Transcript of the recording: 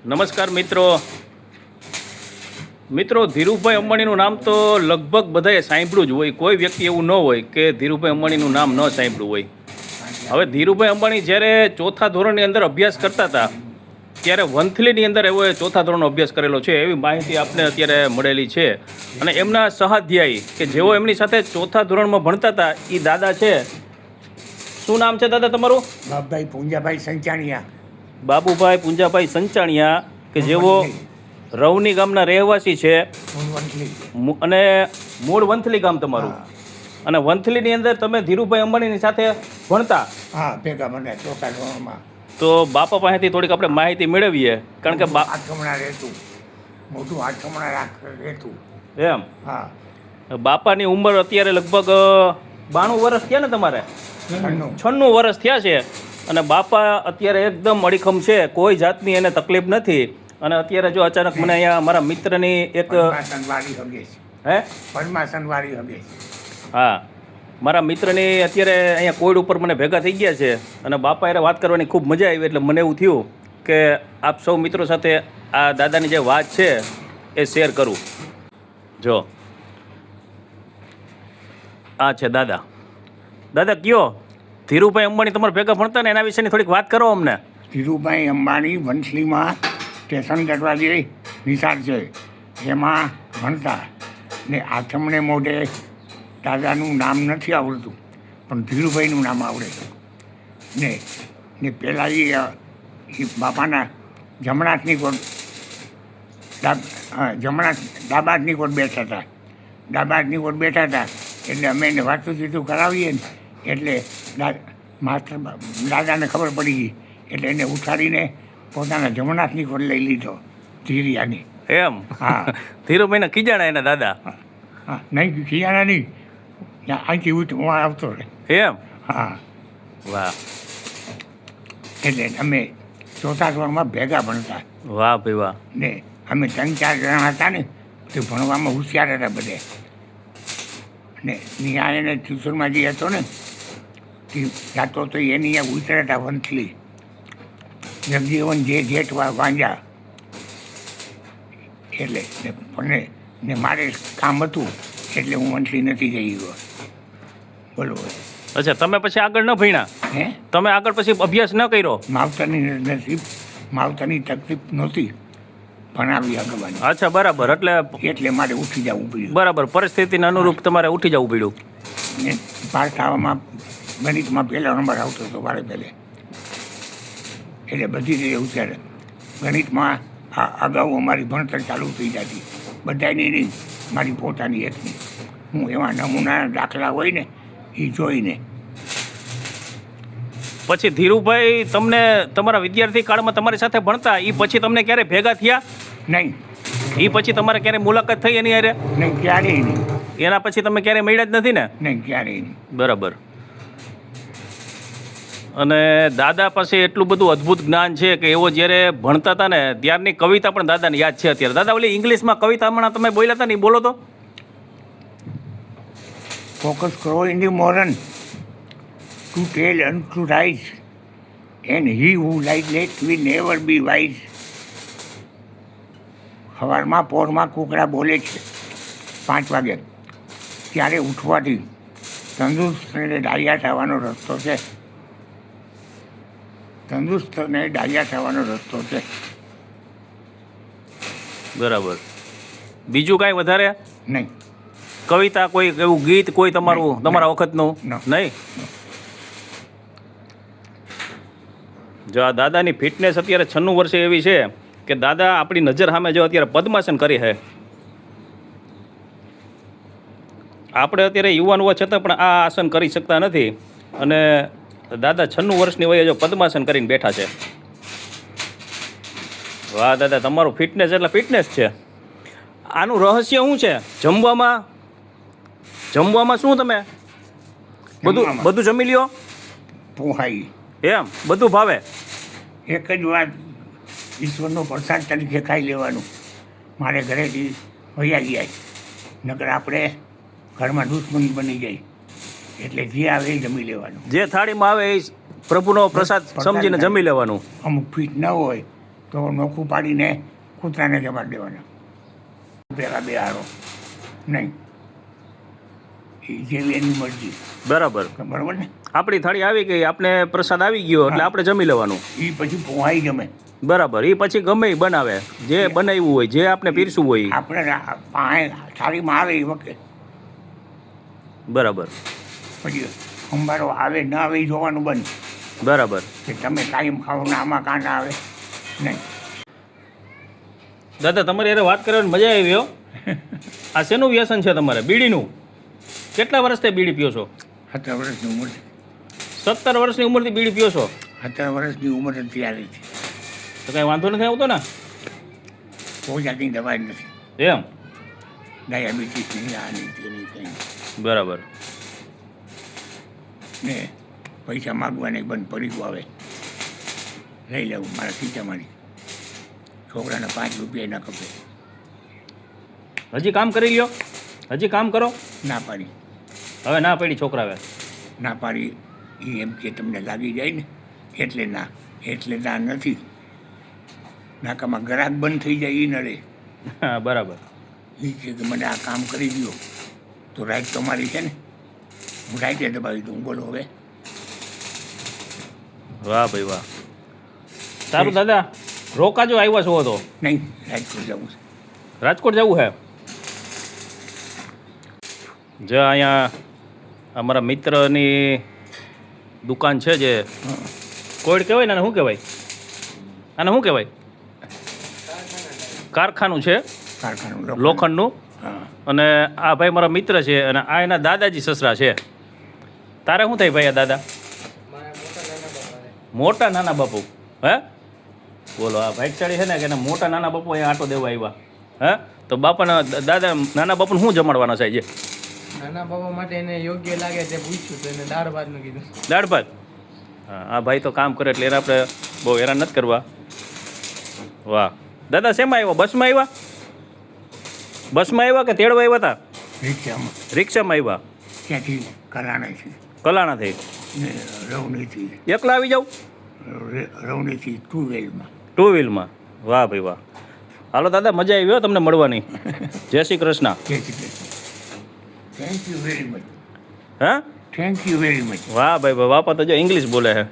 નમસ્કાર મિત્રો ધીરુભાઈ અંબાણીનું નામ તો લગભગ બધાએ સાંભળ્યું જ હોય. કોઈ વ્યક્તિ એવું ન હોય કે ધીરુભાઈ અંબાણીનું નામ ન સાંભળ્યું હોય. હવે ધીરુભાઈ અંબાણી જ્યારે ચોથા ધોરણની અંદર અભ્યાસ કરતા હતા ત્યારે વંથલીની અંદર એવો ચોથા ધોરણનો અભ્યાસ કરેલો છે એવી માહિતી આપને અત્યારે મળેલી છે. અને એમના સહાધ્યાયી કે જેઓ એમની સાથે ચોથા ધોરણમાં ભણતા હતા એ દાદા છે. શું નામ છે દાદા તમારું? બાબુભાઈ પૂંજાભાઈ સંચાણિયા. બાબુભાઈ પૂંજાભાઈ સંચાણિયા કે જેઓ રવની ગામના રહેવાસી છે અને મૂળ વંથલી ગામ તમારું. અને વંથલીની અંદર તમે ધીરુભાઈ અંબાણીની સાથે ભણતા? હા, ભેગા મને ચોથા ધોરણમાં. તો બાપા પાસેથી થોડીક આપણે માહિતી મેળવીએ, કારણ કે આઠમણા રહેતું, મોટું આઠમણા રહેતું. એમ? હા. બાપાની ઉંમર અત્યારે લગભગ 92 વર્ષ થયા ને તમારે? 96 વર્ષ થયા છે. અને બાપા અત્યારે એકદમ અડીખમ છે, કોઈ જાતની એને તકલીફ નથી. અને અત્યારે જો અચાનક મને અહીંયા મારા મિત્રની એક પરમાસનવાળી હગે. હા, મારા મિત્રની અત્યારે અહીંયા કોવિડ ઉપર મને ભેગા થઈ ગયા છે અને બાપા એને વાત કરવાની ખૂબ મજા આવી. એટલે મને એવું થયું કે આપ સૌ મિત્રો સાથે આ દાદાની જે વાત છે એ શેર કરું. જો આ છે દાદા. દાદા કયો ધીરુભાઈ અંબાણી તમારા ભેગા ભણતા ને એના વિશેની થોડીક વાત કરો અમને. ધીરુભાઈ અંબાણી વંથલીમાં સ્ટેશન દરવાજે નિશાળ છે એમાં ભણતા ને આઠમણે મોઢે દાદાનું નામ નથી આવડતું પણ ધીરુભાઈનું નામ આવડે ને પહેલાં એ બાપાના જમણાથની કોટ ડાબાટની કોટ બેઠા હતા. ડાબાટની કોટ બેઠા હતા એટલે અમે એને વાતું ચીતું કરાવીએ ને એટલે માસ્ટર દાદાને ખબર પડી ગઈ એટલે એને ઉઠાડીને પોતાના જમણાથની કોટ લઈ લીધો ધીરિયાની. એમ? હા. ધીરુભાઈને ખીજાણા એના દાદા? હા, નહીં ખીજાણા નહીં, અહીંથી હું આવતો રહે. એમ? હા. વાહ. એટલે અમે ચોથા ધોરણમાં ભેગા ભણતા. વાહ ભાઈ વાહ. ને અમે 3-4 જણા હતા ને તે ભણવામાં હોશિયાર હતા બધે. ને ત્યાં એને ટ્યુશનમાં જે હતો ને તે જાતો તો એની અહીંયા ઉતર્યા હતા વંથલી જગજીવન જે જેઠ વાંજા. એટલે ને મારે કામ હતું એટલે હું વંથલી નથી જઈ ગયો. બોલો. અચ્છા, તમે પછી આગળ ન ભણ્યા? હે? તમે આગળ પછી અભ્યાસ ન કર્યો? માવતરની તકલીફ નહોતી ભણાવી આગળવાની. અચ્છા, બરાબર. એટલે મારે ઉઠી જવું પડ્યું. બરાબર, પરિસ્થિતિને અનુરૂપ તમારે ઉઠી જવું પડ્યું. ને પાસ થવામાં ગણિતમાં પહેલો નંબર આવતો હતો વારે પહેલે. એટલે બધી રીતે ઉછેર ગણિતમાં અગાઉ અમારી ભણતર ચાલુ થઈ જતી બધાની નહીં, મારી પોતાની એકની. હું એવા નમૂનાના દાખલા હોય ને એ જોઈને. પછી ધીરુભાઈ તમને તમારા વિદ્યાર્થી કાળમાં તમારી સાથે ભણતા એ પછી તમને ક્યારે ભેગા થયા? નહીં. એ પછી તમારે ક્યારે મુલાકાત થઈ એની હારે? નહીં, ક્યારેય નહીં. એના પછી તમે ક્યારે મળ્યા જ નથી ને? નહીં, ક્યારેય નહીં. બરાબર. અને દાદા પાસે એટલું બધું અદ્ભુત જ્ઞાન છે કે એવો જ્યારે ભણતા હતા ને ત્યારની કવિતા પણ દાદાને યાદ છે અત્યારે. દાદા ઓલી ઇંગ્લિશમાં કવિતા હમણાં તમે બોલ્યા હતા ને એ બોલો તો. ફોકસ કરો in the morning to tell and to rise, and he who lies late will never be wise. સવારમાં પોરમાં કૂકડા બોલે છે 5 વાગે, ત્યારે ઉઠવાથી તંદુરસ્ત અને ડાયા થવાનો રસ્તો છે. તંદુરસ્ત અને ડાયા થવાનો રસ્તો છે. બરાબર. બીજું કાંઈ વધારે નહીં. કવિતા કોઈ એવું ગીત કોઈ તમારું તમારા વખતનું નહીં? જો આ દાદાની ફિટનેસ અત્યારે 96 વર્ષે એવી છે કે દાદા આપણી નજર સામે જો અત્યારે પદ્માસન કરી છે. આપણે અત્યારે યુવાન હોવા છતાં પણ આ આસન કરી શકતા નથી અને દાદા 96 વર્ષની વયે જો પદ્માસન કરીને બેઠા છે. વાહ દાદા, તમારું ફિટનેસ એટલે ફિટનેસ છે. આનું રહસ્ય શું છે? જમવામાં શું તમે બધું જમી લ્યો? પોહાઈ એમ? બધું ભાવે? એક જ વાત, ઈશ્વરનો પ્રસાદ તરીકે ખાઈ લેવાનું. મારે ઘરેથી વૈયા જાય નકર આપણે ઘરમાં દુશ્મન બની જાય. એટલે જે આવે એ જમી લેવાનું. જે થાળીમાં આવે એ પ્રભુનો પ્રસાદ સમજીને જમી લેવાનું. અમુક ફીટ ન હોય તો નોખું પાડીને કૂતરાને જમાડી દેવાના. પહેલાં બે હારો નહીં, એ જેવી એની મરજી. બરાબર. બરાબર ને? આપણી થાળી આવી ગઈ, આપણે પ્રસાદ આવી ગયો એટલે આપણે જમી લેવાનું. એ પછી પોહાઈ જમે. બરાબર. એ પછી ગમે એ બનાવે, જે બનાવ્યું હોય, જે આપણે પીરસવું હોય. આપણે પાણી થાળીમાં આવે એ વખતે. બરાબર. પછી અંબારો આવે ન આવે એ જોવાનું બંધ. બરાબર. કે તમે કાયમ ખાઓ ને આમાં કાં ના આવે નહીં. દાદા તમારી યારે વાત કરવાની મજા આવી હો. આ શેનું વ્યસન છે તમારે? બીડીનું? કેટલા વર્ષથી બીડી પીઓ છો? 17 વર્ષની ઉંમર. 17 વર્ષની ઉંમરથી બીડી પીઓ છો? 17 વર્ષની ઉંમર ત્યારે છે. તો કાંઈ વાંધો નથી આવતો ને? કોઈ જાતની દવા જ નથી. એમ? ડાયાબિટીસ નહીં, આ નહીં, તે નહીં, કંઈ નહીં. બરાબર. ને પૈસા માગવાને બંધ પડીકું આવે લઈ લેવું મારા ખીચામાંથી. છોકરાને 5 રૂપિયા ના ખપે. હજી કામ કરી લ્યો, હજી કામ કરો. ના પાડી. હવે ના પડી છોકરાવે. ના પાડી એ એમ કે તમને લાગી જાય ને એટલે ના, એટલે ના નથી. નાકામાં ગ્રાહક બંધ થઈ જાય એ નડે. હા બરાબર. એ છે કે મને આ કામ કરી દો તો રાઈટ તમારી છે ને, હું રાઈટે દબાવી દઉં. બોલો હવે. વાહ ભાઈ વાહ. સારું દાદા, રોકાજો આવ્યા છો તો. નહીં, રાજકોટ જવું છે. રાજકોટ જવું છે? જે અહીંયા અમારા મિત્રની દુકાન છે, જે કોઈડ કહેવાય ને, આને શું કહેવાય? આને શું કહેવાય? કારખાનું છે, કારખાનું લોખંડનું. હા. અને આ ભાઈ મારા મિત્ર છે, અને આ એના દાદાજી સસરા છે. તારે શું થાય ભાઈ આ દાદા? મોટા નાના બાપુ. હે બોલો, આ ભાઈચાળી છે ને કે એના મોટા નાના બાપુ અહીંયા આટો દેવા આવ્યા. હે તો બાપાના દાદા નાના બાપુને શું જમાડવાના છે જે? નાના બાબા માટે એને યોગ્ય લાગે તે પૂછ્યું તો એને દાળ ભાતનું કીધું. દાળ ભાત? હા, આ ભાઈ તો કામ કરે એટલે એને આપણે બહુ હેરાન નથી કરવા. વાહ દાદા, શેમાં આવ્યા? બસમાં આવ્યા? બસમાં આવ્યા કે તેડવા આવ્યા હતા? રિક્ષામાં. રિક્ષામાં આવ્યા? ત્યાંથી કલાણાથી કલાણાથી? ને રવણીથી. એકલા આવી જાઉં? રવણીથી 2 વ્હીલમાં. 2 વ્હીલમાં? વાહ ભાઈ વાહ. હાલો દાદા, મજા આવી હો તમને મળવાની. જય Shri Krishna. Thank you very much. હા, થેન્ક યુ વેરી મચ. વાહ ભાઈ વાહ. બાપા તો જો ઇંગ્લિશ બોલે છે.